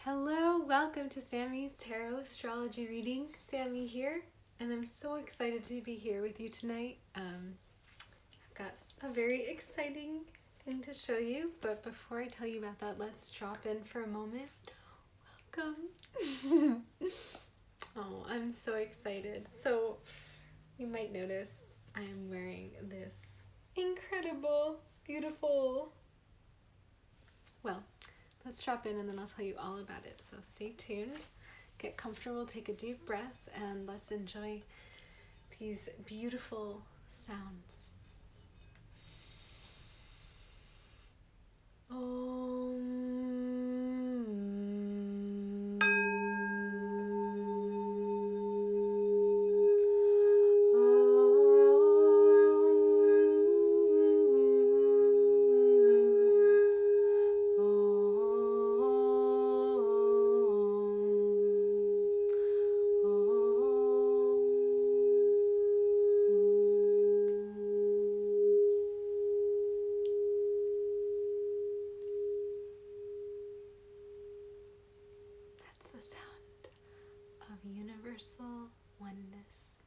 Hello, welcome to Sammy's Tarot Astrology Reading. Sammy here, and I'm so excited to be here with you tonight. I've got a very exciting thing to show you, but before I tell you about that, let's drop in for a moment. Welcome. Oh, I'm so excited. So, you might notice I am wearing this incredible, beautiful, well, let's drop in and then I'll tell you all about it. So stay tuned, get comfortable, take a deep breath, and let's enjoy these beautiful sounds. The sound of universal oneness.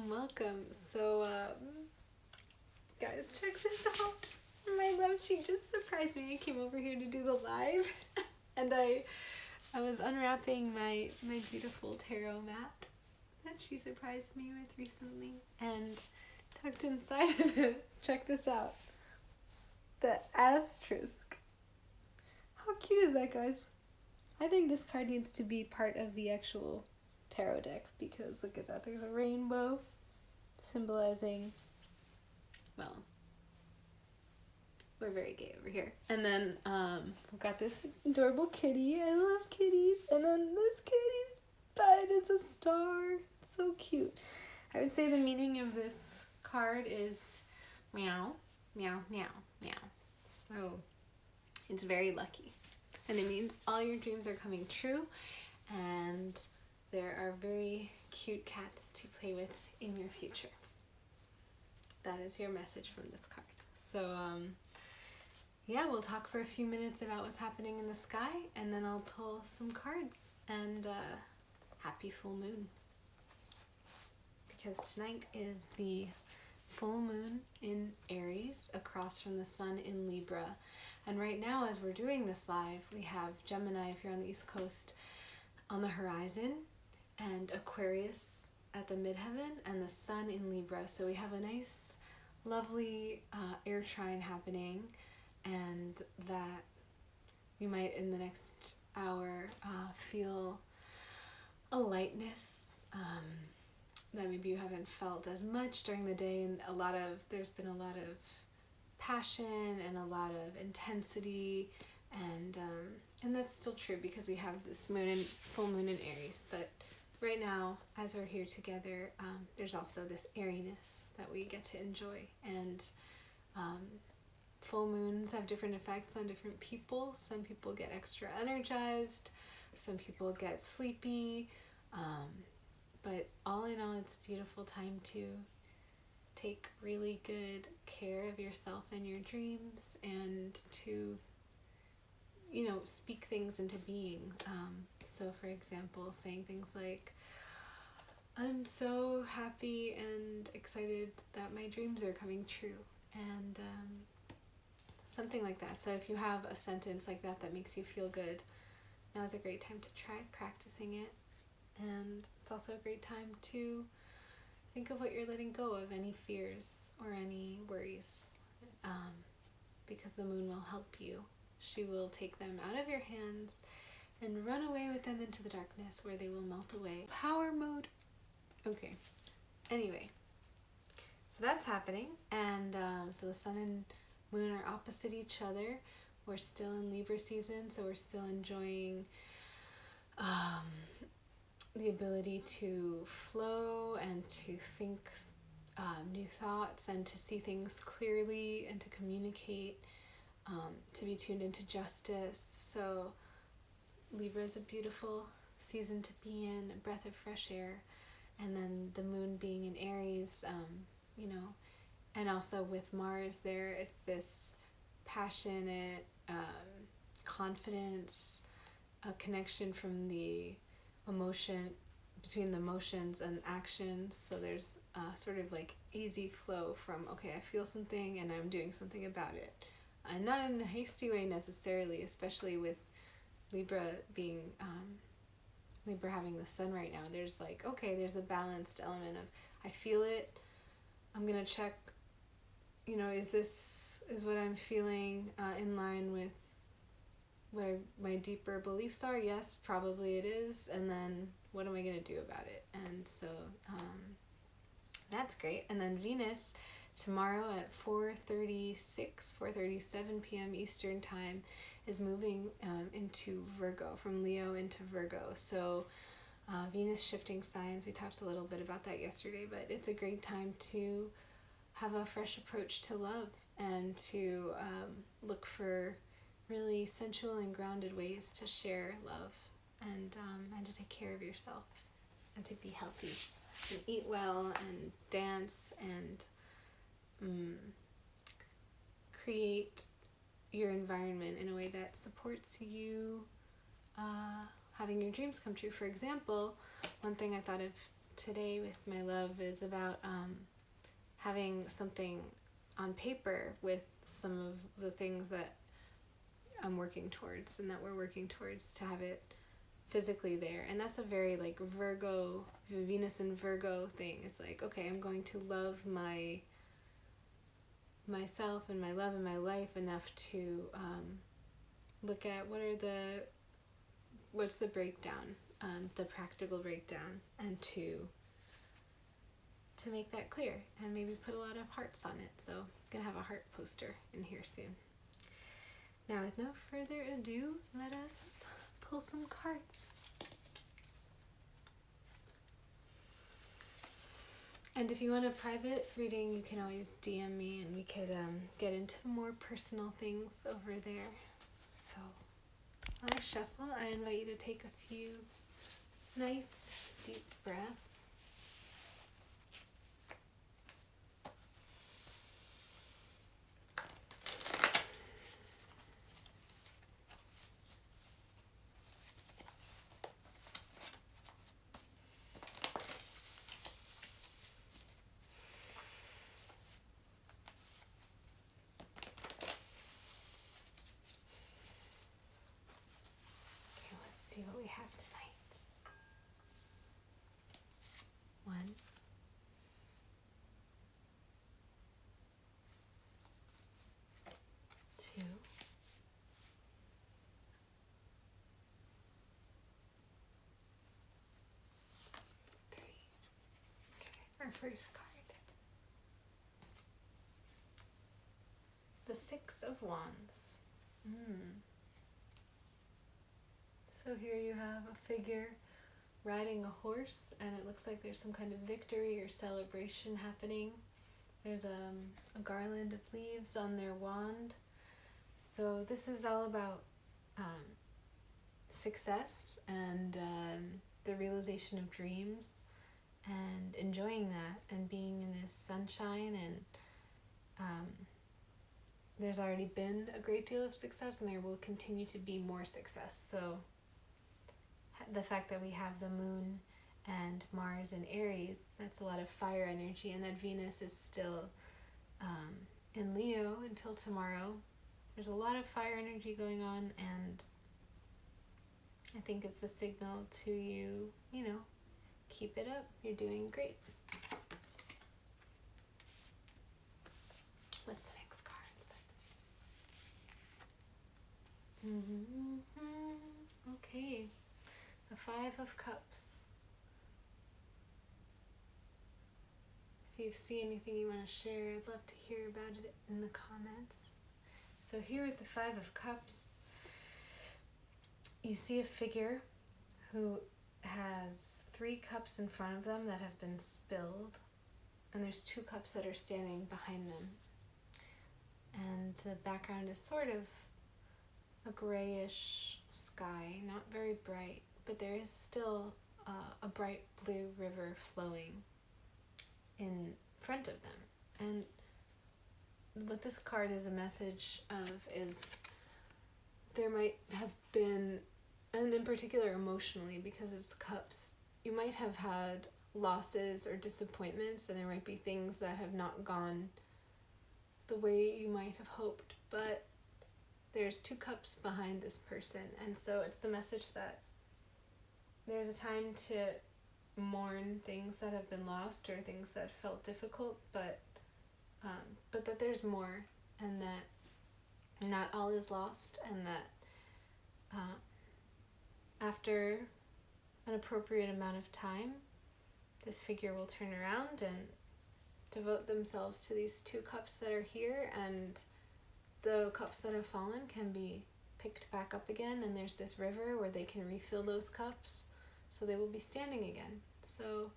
Welcome. So, guys, check this out. My love, she just surprised me. I came over here to do the live, and I was unwrapping my beautiful tarot mat that she surprised me with recently, and tucked inside of it, check this out. The asterisk. How cute is that, guys? I think this card needs to be part of the actual tarot deck because look at that. There's a rainbow symbolizing, well, we're very gay over here. And then we've got this adorable kitty. I love kitties. And then this kitty's butt is a star. So cute. I would say the meaning of this card is meow, meow, meow, meow. So it's very lucky. And it means all your dreams are coming true, and there are very cute cats to play with in your future. That is your message from this card. So, yeah, we'll talk for a few minutes about what's happening in the sky, and then I'll pull some cards, and happy full moon. Because tonight is the full moon in Aries across from the sun in Libra. And right now, as we're doing this live, we have Gemini, if you're on the East Coast, on the horizon, and Aquarius at the midheaven, and the sun in Libra. So we have a nice, lovely air trine happening, and that you might, in the next hour, feel a lightness that maybe you haven't felt as much during the day, and there's been a lot of passion and a lot of intensity, and that's still true because we have this full moon in Aries. But right now, as we're here together, there's also this airiness that we get to enjoy, and full moons have different effects on different people. Some people get extra energized, some people get sleepy, but all in all, it's a beautiful time to take really good care of yourself and your dreams, and to, speak things into being. So for example, saying things like, I'm so happy and excited that my dreams are coming true, and something like that. So if you have a sentence like that makes you feel good, now's a great time to try practicing it. And it's also a great time to think of what you're letting go of, any fears or any worries, because the moon will help you. She will take them out of your hands and run away with them into the darkness, where they will melt away. Power mode. Okay. Anyway, so that's happening, and so the sun and moon are opposite each other. We're still in Libra season, so we're still enjoying the ability to flow and to think new thoughts and to see things clearly and to communicate, to be tuned into justice. So Libra is a beautiful season to be in, a breath of fresh air. And then the moon being in Aries, and also with Mars there, it's this passionate, confidence, a connection from the emotion, between the emotions and actions. So there's sort of like easy flow from, okay, I feel something and I'm doing something about it. And not in a hasty way necessarily, especially with Libra being, Libra having the sun right now. There's like, okay, there's a balanced element of, I feel it, I'm going to check, is what I'm feeling in line with what my deeper beliefs are? Yes, probably it is. And then what am I going to do about it? And so that's great. And then Venus tomorrow at 4:37 p.m. Eastern time is moving into Virgo, from Leo into Virgo. So Venus shifting signs, we talked a little bit about that yesterday, but it's a great time to have a fresh approach to love and to look for really sensual and grounded ways to share love and to take care of yourself and to be healthy and eat well and dance and create your environment in a way that supports you having your dreams come true. For example, one thing I thought of today with my love is about having something on paper with some of the things that I'm working towards and that we're working towards, to have it physically there. And that's a very like Virgo, Venus and Virgo thing. It's like, okay, I'm going to love myself and my love and my life enough to look at what's the breakdown, the practical breakdown, and to make that clear and maybe put a lot of hearts on it. So I'm gonna have a heart poster in here soon. Now, with no further ado, let us pull some cards. And if you want a private reading, you can always DM me and we could get into more personal things over there. So, while I shuffle, I invite you to take a few nice deep breaths. See what we have tonight. 1, 2, 3. Okay, our first card. The 6 of Wands. So here you have a figure riding a horse, and it looks like there's some kind of victory or celebration happening. There's a garland of leaves on their wand. So this is all about success and the realization of dreams and enjoying that and being in this sunshine. And there's already been a great deal of success, and there will continue to be more success. So the fact that we have the moon and Mars in Aries, that's a lot of fire energy, and that Venus is still in Leo until tomorrow. There's a lot of fire energy going on, and I think it's a signal to you, keep it up. You're doing great. What's the next card? Okay. The 5 of Cups. If you see anything you want to share, I'd love to hear about it in the comments. So here with the 5 of Cups, you see a figure who has 3 cups in front of them that have been spilled, and there's 2 cups that are standing behind them. And the background is sort of a grayish sky, not very bright, but there is still a bright blue river flowing in front of them. And what this card is a message of is there might have been, and in particular emotionally, because it's the cups, you might have had losses or disappointments, and there might be things that have not gone the way you might have hoped, but there's two cups behind this person, and so it's the message that there's a time to mourn things that have been lost or things that felt difficult, but that there's more, and that not all is lost, and that after an appropriate amount of time, this figure will turn around and devote themselves to these two cups that are here, and the cups that have fallen can be picked back up again, and there's this river where they can refill those cups, so they will be standing again. So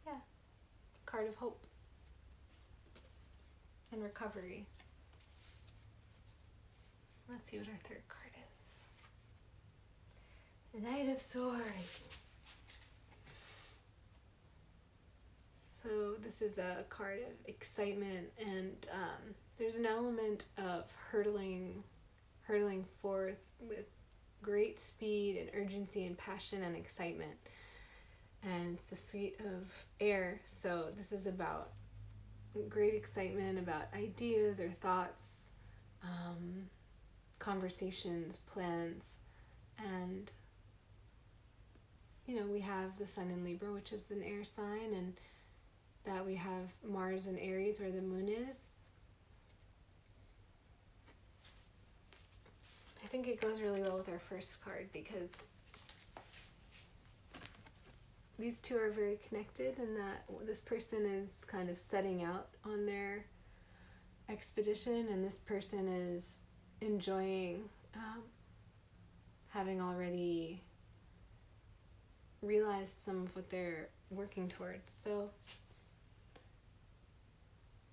yeah, card of hope and recovery. Let's see what our third card is. The Knight of Swords. So this is a card of excitement, and there's an element of hurtling forth with great speed and urgency and passion and excitement. And it's the suite of air, so this is about great excitement about ideas or thoughts, conversations, plans, and we have the sun in Libra, which is an air sign, and that we have Mars in Aries where the moon is. I think it goes really well with our first card because these two are very connected, and that this person is kind of setting out on their expedition, and this person is enjoying having already realized some of what they're working towards. So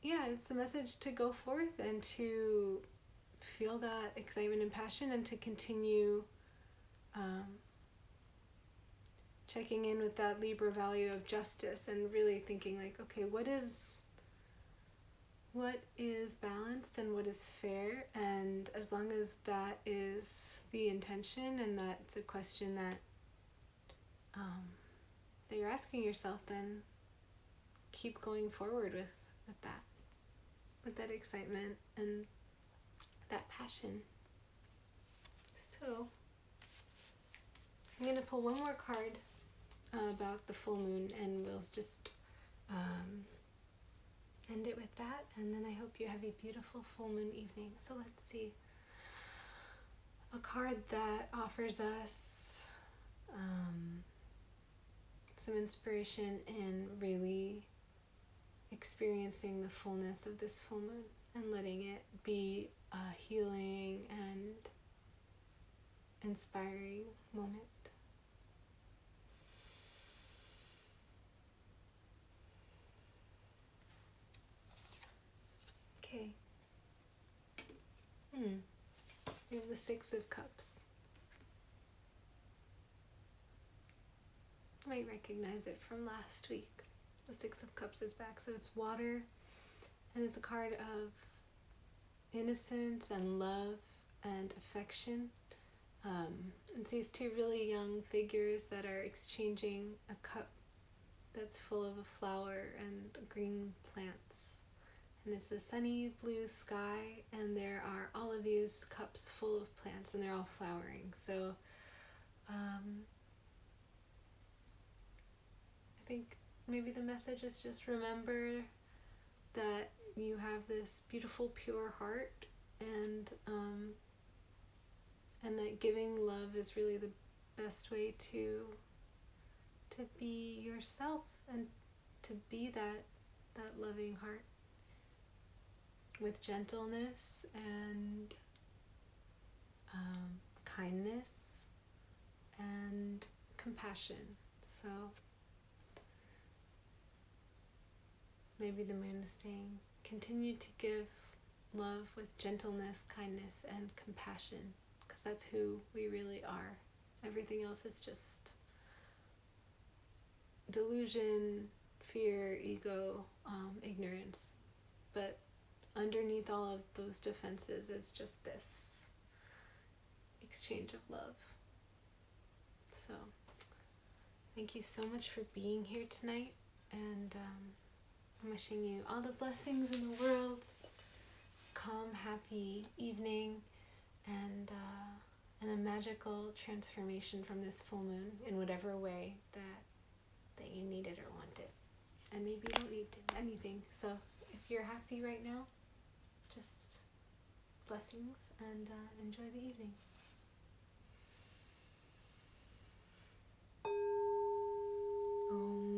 yeah, it's a message to go forth and to feel that excitement and passion, and to continue checking in with that Libra value of justice, and really thinking like, okay, what is balanced and what is fair, and as long as that is the intention, and that's a question that you're asking yourself, then keep going forward with that excitement and that passion. So I'm going to pull one more card about the full moon, and we'll just end it with that, and then I hope you have a beautiful full moon evening. So let's see. A card that offers us some inspiration in really experiencing the fullness of this full moon and letting it be a healing and inspiring moment. Okay. We have the Six of Cups. You might recognize it from last week. The Six of Cups is back. So it's water, and it's a card of innocence and love and affection. It's these two really young figures that are exchanging a cup that's full of a flower and green plants. And it's a sunny blue sky, and there are all of these cups full of plants, and they're all flowering. So I think maybe the message is just remember that you have this beautiful, pure heart, and that giving love is really the best way to be yourself, and to be that loving heart with gentleness and kindness and compassion. So maybe the moon is saying, continue to give love with gentleness, kindness, and compassion, because that's who we really are. Everything else is just delusion, fear, ego, ignorance. But underneath all of those defenses is just this exchange of love. So, thank you so much for being here tonight, and I'm wishing you all the blessings in the world, calm, happy evening, and a magical transformation from this full moon in whatever way that you need it or want it. And maybe you don't need anything. So if you're happy right now, just blessings and enjoy the evening. Om